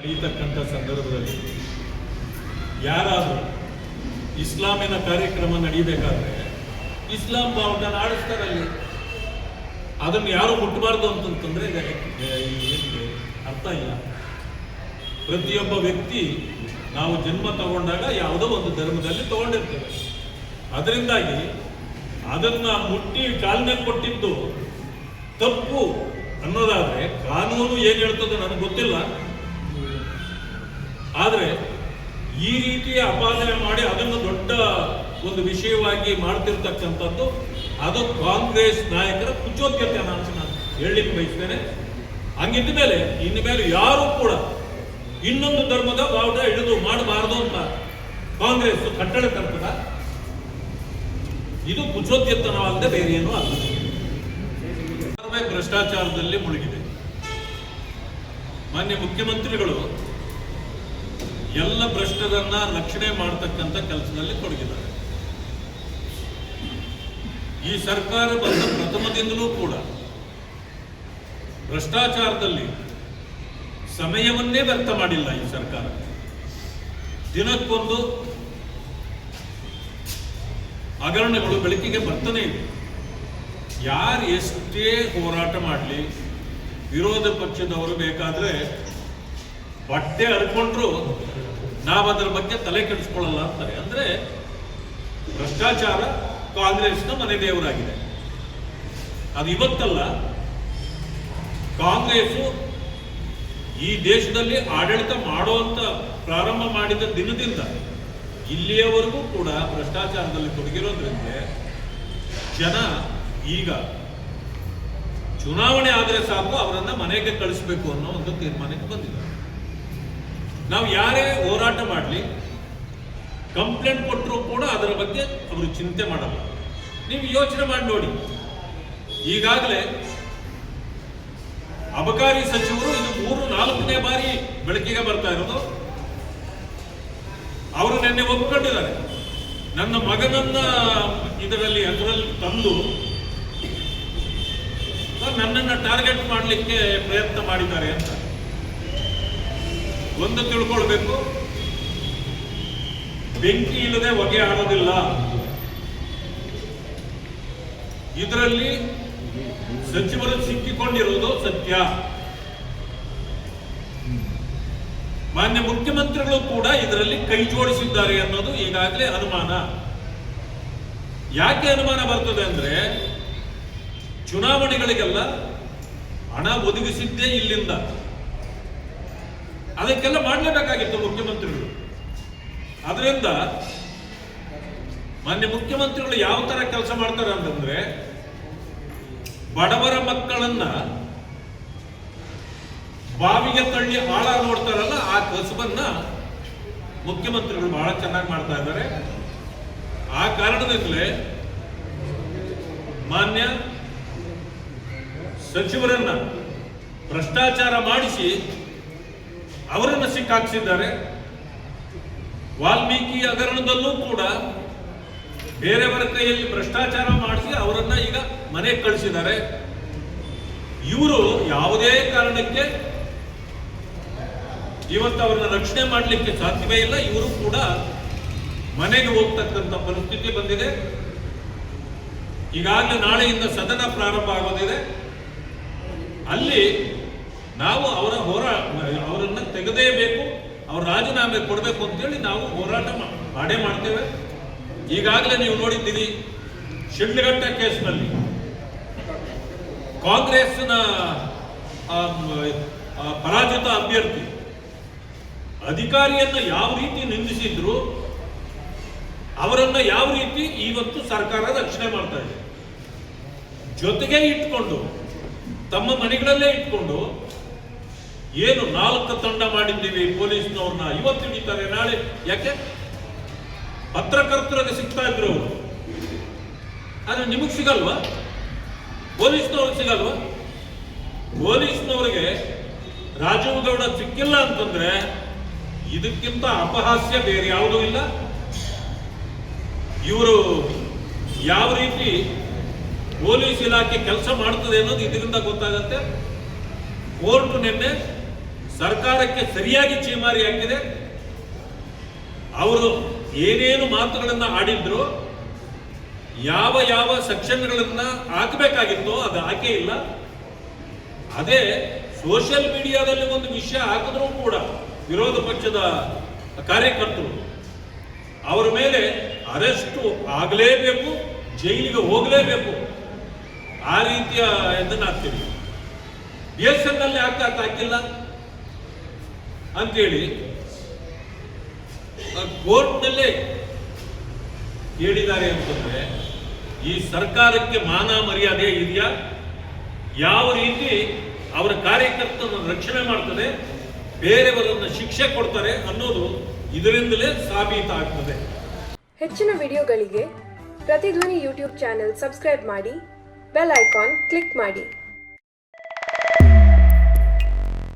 ನಡೆಯತಕ್ಕಂಥ ಸಂದರ್ಭದಲ್ಲಿ ಯಾರಾದರೂ ಇಸ್ಲಾಮಿನ ಕಾರ್ಯಕ್ರಮ ನಡೆಯಬೇಕಾದ್ರೆ ಇಸ್ಲಾಂ ಬಾವುಟನ ಆಡಿಸ್ತಾರಲ್ಲಿ, ಅದನ್ನು ಯಾರು ಮುಟ್ಟಬಾರ್ದು ಅಂತಂತಂದ್ರೆ ಏನಿದೆ ಅರ್ಥ ಇಲ್ಲ. ಪ್ರತಿಯೊಬ್ಬ ವ್ಯಕ್ತಿ ನಾವು ಜನ್ಮ ತಗೊಂಡಾಗ ಯಾವುದೋ ಒಂದು ಧರ್ಮದಲ್ಲಿ ತಗೊಂಡಿರ್ತೇವೆ. ಅದರಿಂದಾಗಿ ಅದನ್ನ ಮುಟ್ಟಿ ಚಾಲನೆ ಕೊಟ್ಟಿದ್ದು ತಪ್ಪು ಅನ್ನೋದಾದ್ರೆ ಕಾನೂನು ಏನು ಹೇಳ್ತದೆ ನನಗೆ ಗೊತ್ತಿಲ್ಲ. ಆದರೆ ಈ ರೀತಿಯ ಅಪಾದನೆ ಮಾಡಿ ಅದನ್ನು ದೊಡ್ಡ ಒಂದು ವಿಷಯವಾಗಿ ಮಾಡ್ತಿರ್ತಕ್ಕಂಥದ್ದು ಅದು ಕಾಂಗ್ರೆಸ್ ನಾಯಕರ ಕುಚೋದ್ಯತೆ ಅಂತ ನಾನು ಹೇಳಲಿಕ್ಕೆ ಬಯಸ್ತೇನೆ. ಹಂಗಿದ್ದ ಮೇಲೆ ಇನ್ನು ಮೇಲೆ ಯಾರು ಕೂಡ ಇನ್ನೊಂದು ಧರ್ಮದ ಬಾವುಟ ಹಿಡಿದು ಮಾಡಬಾರದು ಅಂತ ಕಾಂಗ್ರೆಸ್ ಕಟ್ಟಳೆ ತರ್ತದ. ಇದು ಕುಚೋದ್ಯತನವಲ್ಲದೆ ಬೇರೆ ಏನೂ ಅಲ್ಲ. ಭ್ರಷ್ಟಾಚಾರದಲ್ಲಿ ಮುಳುಗಿದೆ. ಮಾನ್ಯ ಮುಖ್ಯಮಂತ್ರಿಗಳು ಎಲ್ಲ ಭ್ರಷ್ಟರನ್ನ ರಕ್ಷಣೆ ಮಾಡತಕ್ಕಂಥ ಕೆಲಸದಲ್ಲಿ ತೊಡಗಿದ್ದಾರೆ. ಈ ಸರ್ಕಾರ ಬಂದ ಪ್ರಥಮದಿಂದಲೂ ಕೂಡ ಭ್ರಷ್ಟಾಚಾರದಲ್ಲಿ ಸಮಯವನ್ನೇ ವ್ಯರ್ಥ ಮಾಡಿಲ್ಲ. ಈ ಸರ್ಕಾರ ದಿನಕ್ಕೊಂದು ಹಗರಣಗಳು ಬೆಳಕಿಗೆ ಬರ್ತಾನೆ ಇದೆ. ಯಾರು ಎಷ್ಟೇ ಹೋರಾಟ ಮಾಡಲಿ, ವಿರೋಧ ಪಕ್ಷದವರು ಬೇಕಾದ್ರೆ ಬಟ್ಟೆ ಹರ್ಕೊಂಡ್ರು ನಾವು ಅದರ ಬಗ್ಗೆ ತಲೆ ಕೆಡಿಸ್ಕೊಳ್ಳಲ್ಲ ಅಂತಾರೆ. ಅಂದ್ರೆ ಭ್ರಷ್ಟಾಚಾರ ಕಾಂಗ್ರೆಸ್ನ ಮನೆ ದೇವರಾಗಿದೆ. ಅದು ಇವತ್ತಲ್ಲ, ಕಾಂಗ್ರೆಸ್ ಈ ದೇಶದಲ್ಲಿ ಆಡಳಿತ ಮಾಡುವಂತ ಪ್ರಾರಂಭ ಮಾಡಿದ ದಿನದಿಂದ ಇಲ್ಲಿಯವರೆಗೂ ಕೂಡ ಭ್ರಷ್ಟಾಚಾರದಲ್ಲಿ ತೊಡಗಿರೋದ್ರಿಂದ ಜನ ಈಗ ಚುನಾವಣೆ ಆದರೆ ಸಾಕು ಅವರನ್ನ ಮನೆಗೆ ಕಳಿಸಬೇಕು ಅನ್ನೋ ಒಂದು ತೀರ್ಮಾನಕ್ಕೆ ಬಂದಿದ್ದಾರೆ. ನಾವು ಯಾರೇ ಹೋರಾಟ ಮಾಡಲಿ, ಕಂಪ್ಲೇಂಟ್ ಕೊಟ್ಟರೂ ಕೂಡ ಅದರ ಬಗ್ಗೆ ಅವರು ಚಿಂತೆ ಮಾಡಲ್ಲ. ನೀವು ಯೋಚನೆ ಮಾಡಿ ನೋಡಿ, ಈಗಾಗಲೇ ಅಬಕಾರಿ ಸಚಿವರು ಇದು 3-4ನೇ ಬಾರಿ ಬೆಳಕಿಗೆ ಬರ್ತಾ ಇರೋದು. ಅವರು ನಿನ್ನೆ ಒಪ್ಕೊಂಡಿದ್ದಾರೆ, ನನ್ನ ಮಗನನ್ನ ಅದರಲ್ಲಿ ತಂದು ನನ್ನನ್ನು ಟಾರ್ಗೆಟ್ ಮಾಡಲಿಕ್ಕೆ ಪ್ರಯತ್ನ ಮಾಡಿದ್ದಾರೆ ಅಂತ. ಒಂದು ತಿಳ್ಕೊಳ್ಬೇಕು, ಬೆಂಕಿ ಇಲ್ಲದೆ ಹೊಗೆ ಆಡೋದಿಲ್ಲ. ಇದರಲ್ಲಿ ಸಚಿವರು ಸಿಕ್ಕಿಕೊಂಡಿರುವುದು ಸತ್ಯ. ಮಾನ್ಯ ಮುಖ್ಯಮಂತ್ರಿಗಳು ಕೂಡ ಇದರಲ್ಲಿ ಕೈ ಜೋಡಿಸಿದ್ದಾರೆ ಅನ್ನೋದು ಈಗಾಗಲೇ ಅನುಮಾನ. ಯಾಕೆ ಅನುಮಾನ ಬರ್ತದೆ ಅಂದ್ರೆ, ಚುನಾವಣೆಗಳಿಗೆಲ್ಲ ಹಣ ಒದಗಿಸಿದ್ದೇ ಇಲ್ಲಿಂದ, ಅದಕ್ಕೆಲ್ಲ ಮಾಡಲೇಬೇಕಾಗಿತ್ತು ಮುಖ್ಯಮಂತ್ರಿಗಳು. ಅದರಿಂದ ಮಾನ್ಯ ಮುಖ್ಯಮಂತ್ರಿಗಳು ಯಾವ ತರ ಕೆಲಸ ಮಾಡ್ತಾರೆ ಅಂತಂದ್ರೆ, ಬಡವರ ಮಕ್ಕಳನ್ನ ಬಾವಿಗೆ ತಳ್ಳಿ ಆಳ ನೋಡ್ತಾರಲ್ಲ, ಆ ಕಸಬನ್ನ ಮುಖ್ಯಮಂತ್ರಿಗಳು ಬಹಳ ಚೆನ್ನಾಗಿ ಮಾಡ್ತಾ ಇದ್ದಾರೆ. ಆ ಕಾರಣದಿಂದಲೇ ಮಾನ್ಯ ಸಚಿವರನ್ನ ಭ್ರಷ್ಟಾಚಾರ ಮಾಡಿಸಿ ಅವರನ್ನು ಸಿಕ್ಕಾಕ್ಸಿದ್ದಾರೆ. ವಾಲ್ಮೀಕಿ ಹಗರಣದಲ್ಲೂ ಕೂಡ ಬೇರೆಯವರ ಕೈಯಲ್ಲಿ ಭ್ರಷ್ಟಾಚಾರ ಮಾಡಿಸಿ ಅವರನ್ನ ಈಗ ಮನೆಗೆ ಕಳಿಸಿದ್ದಾರೆ. ಇವರು ಯಾವುದೇ ಕಾರಣಕ್ಕೆ ಇವತ್ತು ಅವರನ್ನ ರಕ್ಷಣೆ ಮಾಡಲಿಕ್ಕೆ ಸಾಧ್ಯವೇ ಇಲ್ಲ. ಇವರು ಕೂಡ ಮನೆಗೆ ಹೋಗ್ತಕ್ಕಂಥ ಪರಿಸ್ಥಿತಿ ಬಂದಿದೆ. ಈಗಾಗಲೇ ನಾಳೆಯಿಂದ ಸದನ ಪ್ರಾರಂಭ ಆಗೋದಿದೆ. ಅಲ್ಲಿ ನಾವು ಅವರನ್ನ ತೆಗೆದೇಬೇಕು, ಅವ್ರ ರಾಜೀನಾಮೆ ಕೊಡಬೇಕು ಅಂತೇಳಿ ನಾವು ಹೋರಾಟ ಮಾಡೇ ಮಾಡ್ತೇವೆ. ಈಗಾಗಲೇ ನೀವು ನೋಡಿದ್ದೀರಿ, ಶಿಡ್ಲಘಟ್ಟ ಕೇಸ್ನಲ್ಲಿ ಕಾಂಗ್ರೆಸ್ನ ಪರಾಜಿತ ಅಭ್ಯರ್ಥಿ ಅಧಿಕಾರಿಯನ್ನ ಯಾವ ರೀತಿ ನಿಂದಿಸಿದ್ರು, ಅವರನ್ನ ಯಾವ ರೀತಿ ಇವತ್ತು ಸರ್ಕಾರ ರಕ್ಷಣೆ ಮಾಡ್ತಾ ಇದೆ. ಜೊತೆಗೆ ಇಟ್ಕೊಂಡು ತಮ್ಮ ಮನೆಗಳಲ್ಲೇ ಇಟ್ಕೊಂಡು ಏನು 4 ತಂಡ ಮಾಡಿದ್ದೀವಿ ಪೊಲೀಸ್ನವ್ರನ್ನ, ಇವತ್ತು ಹಿಡಿತಾರೆ, ನಾಳೆ ಯಾಕೆ ಪತ್ರಕರ್ತರಿಗೆ ಸಿಗ್ತಾ ಇದ್ರು ಅವರು, ಆದ್ರೆ ನಿಮಗೆ ಸಿಗಲ್ವಾ? ಪೊಲೀಸ್ನವ್ರಿಗೆ ಸಿಗಲ್ವಾ? ಪೊಲೀಸ್ನವರಿಗೆ ರಾಜೀವ್ ಗೌಡ ಸಿಕ್ಕಿಲ್ಲ ಅಂತಂದ್ರೆ ಇದಕ್ಕಿಂತ ಅಪಹಾಸ್ಯ ಬೇರೆ ಯಾವುದೂ ಇಲ್ಲ. ಇವರು ಯಾವ ರೀತಿ ಪೊಲೀಸ್ ಇಲಾಖೆ ಕೆಲಸ ಮಾಡ್ತದೆ ಅನ್ನೋದು ಇದರಿಂದ ಗೊತ್ತಾಗತ್ತೆ. ಕೋರ್ಟ್ ನಿನ್ನೆ ಸರ್ಕಾರಕ್ಕೆ ಸರಿಯಾಗಿ ಚೀಮಾರಿ ಹಾಕಿದೆ. ಅವರು ಏನೇನು ಮಾತುಗಳನ್ನ ಆಡಿದ್ರು, ಯಾವ ಯಾವ ಸೆಕ್ಷನ್ಗಳನ್ನ ಹಾಕಬೇಕಾಗಿತ್ತೋ ಅದು ಹಾಕೇ ಇಲ್ಲ. ಅದೇ ಸೋಷಿಯಲ್ ಮೀಡಿಯಾದಲ್ಲಿ ಒಂದು ವಿಷಯ ಹಾಕಿದ್ರೂ ಕೂಡ ವಿರೋಧ ಪಕ್ಷದ ಕಾರ್ಯಕರ್ತರು ಅವರ ಮೇಲೆ ಅರೆಸ್ಟು ಆಗಲೇಬೇಕು, ಜೈಲಿಗೆ ಹೋಗಲೇಬೇಕು, ಆ ರೀತಿಯ ಇದನ್ನ ಹಾಕ್ತೀವಿ. BSN ನಲ್ಲಿ ಹಾಕಿಲ್ಲ ಅಂತೇಳಿ ಕೋರ್ಟ್ನಲ್ಲೇ ಹೇಳಿದ್ದಾರೆ ಅಂತಂದ್ರೆ ಈ ಸರ್ಕಾರಕ್ಕೆ ಮಾನ ಮರ್ಯಾದೆ ಇದೆಯಾ? ಯಾವ ರೀತಿ ಅವರ ಕಾರ್ಯಕರ್ತರನ್ನು ರಕ್ಷಣೆ ಮಾಡ್ತದೆ, ಬೇರೆಯವರನ್ನು ಶಿಕ್ಷೆ ಕೊಡ್ತಾರೆ ಅನ್ನೋದು ಇದರಿಂದಲೇ ಸಾಬೀತಾಗ್ತದೆ. ಹೆಚ್ಚಿನ ವಿಡಿಯೋಗಳಿಗೆ ಪ್ರತಿಧ್ವನಿ ಯೂಟ್ಯೂಬ್ ಚಾನೆಲ್ ಸಬ್ಸ್ಕ್ರೈಬ್ ಮಾಡಿ, ಬೆಲ್ ಐಕಾನ್ ಕ್ಲಿಕ್ ಮಾಡಿ.